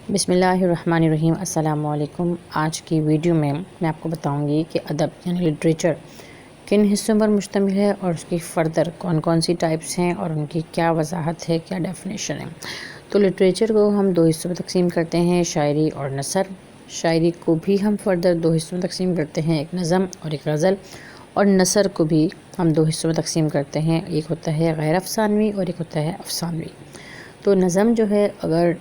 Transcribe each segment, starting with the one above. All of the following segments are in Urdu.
بسم اللہ الرحمن الرحیم۔ السلام علیکم۔ آج کی ویڈیو میں آپ کو بتاؤں گی کہ ادب یعنی لٹریچر کن حصوں پر مشتمل ہے اور اس کی فردر کون کون سی ٹائپس ہیں اور ان کی کیا وضاحت ہے، کیا ڈیفینیشن ہے۔ تو لٹریچر کو ہم دو حصوں میں تقسیم کرتے ہیں، شاعری اور نثر۔ شاعری کو بھی ہم فردر دو حصوں میں تقسیم کرتے ہیں، ایک نظم اور ایک غزل، اور نثر کو بھی ہم دو حصوں میں تقسیم کرتے ہیں، ایک ہوتا ہے غیر افسانوی اور ایک ہوتا ہے افسانوی۔ تو نظم جو ہے اگر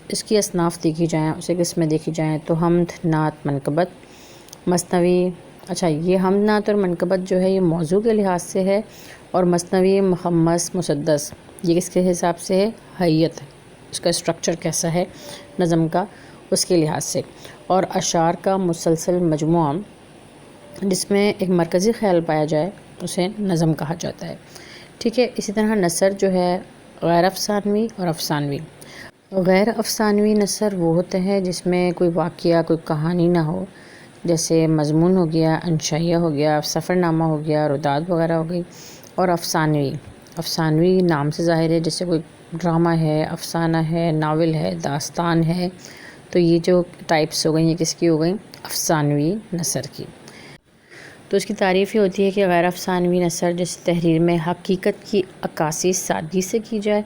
اس کی اصناف دیکھی جائیں، اسے قسمیں دیکھی جائیں تو حمد، نعت، منقبت، مثنوی۔ اچھا، یہ حمد، نعت اور منقبت جو ہے یہ موضوع کے لحاظ سے ہے، اور مثنوی، مخمس، مسدس یہ کس کے حساب سے ہے؟ حیت، اس کا اسٹرکچر کیسا ہے نظم کا، اس کے لحاظ سے۔ اور اشعار کا مسلسل مجموعہ جس میں ایک مرکزی خیال پایا جائے اسے نظم کہا جاتا ہے، ٹھیک ہے۔ اسی طرح نثر جو ہے غیر افسانوی اور افسانوی۔ غیر افسانوی نثر وہ ہوتے ہیں جس میں کوئی واقعہ، کوئی کہانی نہ ہو، جیسے مضمون ہو گیا، انشائیہ ہو گیا، سفر نامہ ہو گیا، روداد وغیرہ ہو گئی۔ اور افسانوی نام سے ظاہر ہے، جیسے کوئی ڈرامہ ہے، افسانہ ہے، ناول ہے، داستان ہے۔ تو یہ جو ٹائپس ہو گئیں یہ کس کی ہو گئیں؟ افسانوی نثر کی۔ تو اس کی تعریف یہ ہوتی ہے کہ غیر افسانوی نثر جس تحریر میں حقیقت کی عکاسی سادگی سے کی جائے،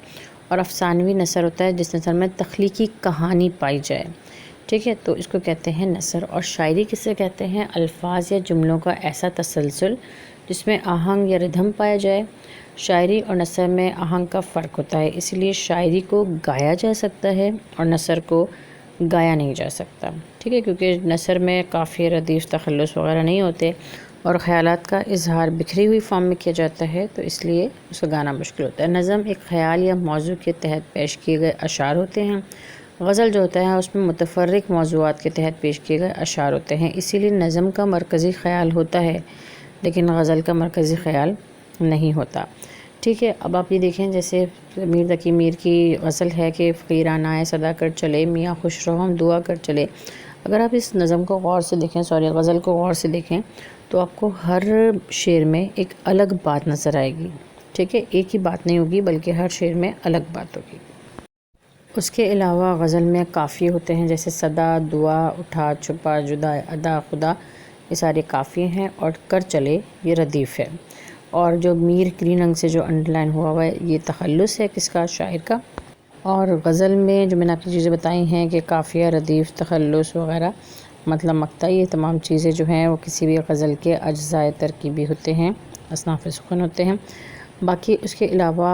اور افسانوی نثر ہوتا ہے جس نثر میں تخلیقی کہانی پائی جائے، ٹھیک ہے۔ تو اس کو کہتے ہیں نثر۔ اور شاعری کسے کہتے ہیں؟ الفاظ یا جملوں کا ایسا تسلسل جس میں آہنگ یا ردھم پایا جائے۔ شاعری اور نثر میں آہنگ کا فرق ہوتا ہے، اس لیے شاعری کو گایا جا سکتا ہے اور نثر کو گایا نہیں جا سکتا، ٹھیک ہے، کیونکہ نثر میں قافیہ، ردیف، تخلص وغیرہ نہیں ہوتے اور خیالات کا اظہار بکھری ہوئی فارم میں کیا جاتا ہے، تو اس لیے اس کو گانا مشکل ہوتا ہے۔ نظم ایک خیال یا موضوع کے تحت پیش کیے گئے اشعار ہوتے ہیں۔ غزل جو ہوتا ہے اس میں متفرق موضوعات کے تحت پیش کیے گئے اشعار ہوتے ہیں، اسی لیے نظم کا مرکزی خیال ہوتا ہے لیکن غزل کا مرکزی خیال نہیں ہوتا، ٹھیک ہے۔ اب آپ یہ دیکھیں، جیسے میر تقی میر کی غزل ہے کہ فقیران آئے صدا کر چلے، میاں خوش رہو ہم دعا کر چلے۔ اگر آپ اس نظم کو غور سے دیکھیں، غزل کو غور سے دیکھیں تو آپ کو ہر شعر میں ایک الگ بات نظر آئے گی، ٹھیک ہے، ایک ہی بات نہیں ہوگی بلکہ ہر شعر میں الگ بات ہوگی۔ اس کے علاوہ غزل میں قافیے ہوتے ہیں، جیسے صدا، دعا، اٹھا، چھپا، جدا، ادا، خدا، یہ سارے قافیے ہیں، اور کر چلے یہ ردیف ہے۔ اور جو میر گرین رنگ سے جو انڈر لائن ہوا ہوا ہے یہ تخلص ہے کس کا؟ شاعر کا۔ اور غزل میں جو میں نے آپ کی چیزیں بتائی ہیں کہ قافیہ، ردیف، تخلص وغیرہ، مطلب مقطع، یہ تمام چیزیں جو ہیں وہ کسی بھی غزل کے اجزاء ترکیبی ہوتے ہیں، اصناف سخن ہوتے ہیں۔ باقی اس کے علاوہ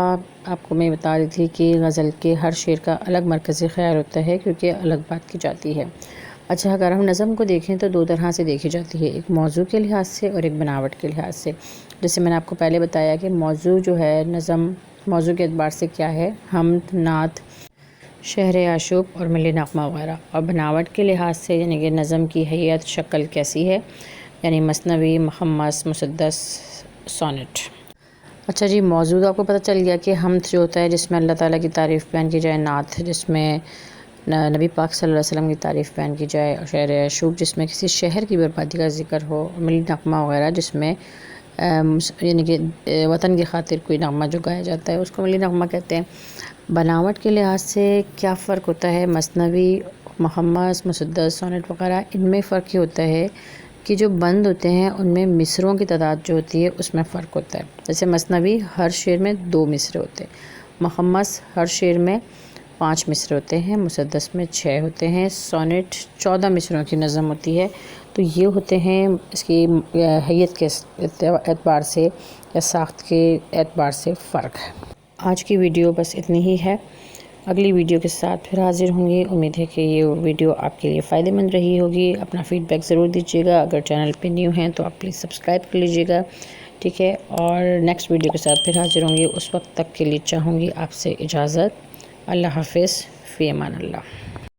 آپ کو میں بتا رہی تھی کہ غزل کے ہر شعر کا الگ مرکزی خیال ہوتا ہے کیونکہ الگ بات کی جاتی ہے۔ اچھا، اگر ہم نظم کو دیکھیں تو دو طرح سے دیکھی جاتی ہے، ایک موضوع کے لحاظ سے اور ایک بناوٹ کے لحاظ سے۔ جیسے میں نے آپ کو پہلے بتایا کہ موضوع جو ہے نظم، موضوع کے اعتبار سے کیا ہے؟ حمد، نعت، شعر عاشق اور ملی نغمہ وغیرہ۔ اور بناوٹ کے لحاظ سے یعنی کہ نظم کی حیت، شکل کیسی ہے، یعنی مثنوی، مخمس، مسدس، سونٹ۔ اچھا جی، موضوع آپ کو پتہ چل گیا کہ حمد جو ہوتا ہے جس میں اللہ تعالیٰ کی تعریف بیان کی جائے، نعت جس میں نبی پاک صلی اللہ علیہ وسلم کی تعریف بیان کی جائے، اور شعر عاشق جس میں کسی شہر کی بربادی کا ذکر ہو، ملی نغمہ وغیرہ جس میں یعنی کہ وطن کی خاطر کوئی نغمہ جو گایا جاتا ہے اس کو ملی نغمہ کہتے ہیں۔ بناوٹ کے لحاظ سے کیا فرق ہوتا ہے؟ مثنوی، مخمس، مسدس، سونٹ وغیرہ، ان میں فرق یہ ہوتا ہے کہ جو بند ہوتے ہیں ان میں مصروں کی تعداد جو ہوتی ہے اس میں فرق ہوتا ہے۔ جیسے مثنوی ہر شعر میں 2 مصرے ہوتے ہیں، مخمس ہر شعر میں 5 مصرے ہوتے ہیں، مسدس میں 6 ہوتے ہیں، سونٹ 14 مصروں کی نظم ہوتی ہے۔ تو یہ ہوتے ہیں اس کی حیت کے اعتبار سے یا ساخت کے اعتبار سے فرق ہے۔ آج کی ویڈیو بس اتنی ہی ہے، اگلی ویڈیو کے ساتھ پھر حاضر ہوں گی۔ امید ہے کہ یہ ویڈیو آپ کے لیے فائدہ مند رہی ہوگی۔ اپنا فیڈ بیک ضرور دیجیے گا، اگر چینل پہ نیو ہیں تو آپ پلیز سبسکرائب کر لیجیے گا، ٹھیک ہے۔ اور نیکسٹ ویڈیو کے ساتھ پھر حاضر ہوں گی، اس وقت تک کے لیے چاہوں گی آپ سے اجازت۔ اللہ حافظ، فی امان اللہ۔